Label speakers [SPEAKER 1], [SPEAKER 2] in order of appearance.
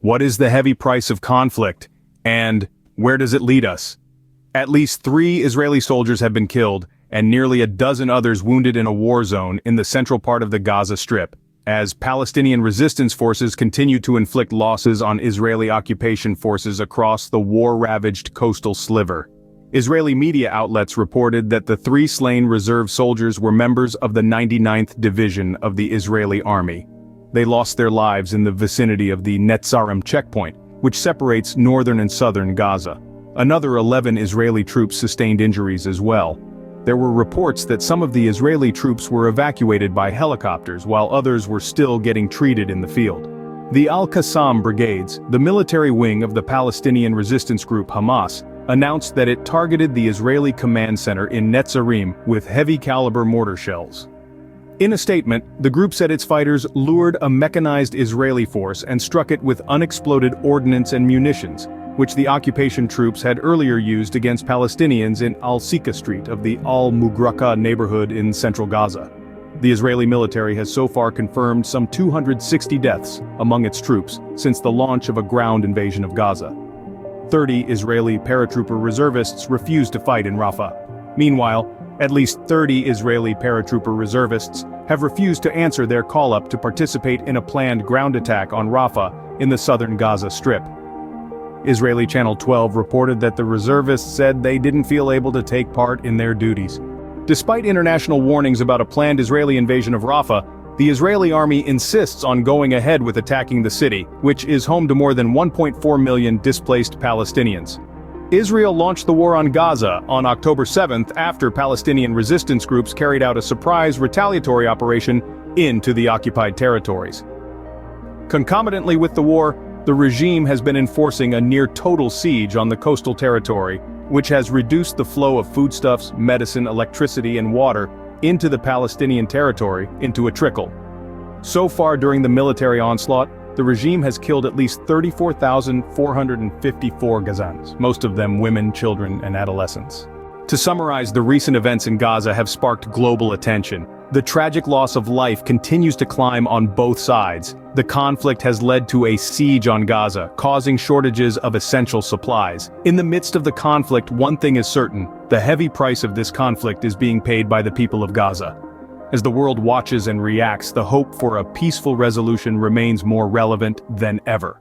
[SPEAKER 1] What is the heavy price of conflict? And where does it lead us? At least 3 Israeli soldiers have been killed, and nearly a dozen others wounded in a war zone in the central part of the Gaza Strip, as Palestinian resistance forces continue to inflict losses on Israeli occupation forces across the war-ravaged coastal sliver. Israeli media outlets reported that the 3 slain reserve soldiers were members of the 99th Division of the Israeli Army. They lost their lives in the vicinity of the Netzarim checkpoint, which separates northern and southern Gaza. Another 11 Israeli troops sustained injuries as well. There were reports that some of the Israeli troops were evacuated by helicopters while others were still getting treated in the field. The Al-Qassam brigades, the military wing of the Palestinian resistance group Hamas, announced that it targeted the Israeli command center in Netzarim with heavy-caliber mortar shells. In a statement, the group said its fighters lured a mechanized Israeli force and struck it with unexploded ordnance and munitions, which the occupation troops had earlier used against Palestinians in Al-Sika Street of the Al-Mugraka neighborhood in central Gaza. The Israeli military has so far confirmed some 260 deaths among its troops since the launch of a ground invasion of Gaza. 30 Israeli paratrooper reservists refused to fight in Rafah. Meanwhile, at least 30 Israeli paratrooper reservists have refused to answer their call-up to participate in a planned ground attack on Rafah in the southern Gaza Strip. Israeli Channel 12 reported that the reservists said they didn't feel able to take part in their duties. Despite international warnings about a planned Israeli invasion of Rafah, the Israeli army insists on going ahead with attacking the city, which is home to more than 1.4 million displaced Palestinians. Israel launched the war on Gaza on October 7th after Palestinian resistance groups carried out a surprise retaliatory operation into the occupied territories. Concomitantly with the war, the regime has been enforcing a near-total siege on the coastal territory, which has reduced the flow of foodstuffs, medicine, electricity, and water into the Palestinian territory into a trickle. So far during the military onslaught, the regime has killed at least 34,454 Gazans, most of them women, children, and adolescents. To summarize, the recent events in Gaza have sparked global attention. The tragic loss of life continues to climb on both sides. The conflict has led to a siege on Gaza, causing shortages of essential supplies. In the midst of the conflict, one thing is certain: the heavy price of this conflict is being paid by the people of Gaza. As the world watches and reacts, the hope for a peaceful resolution remains more relevant than ever.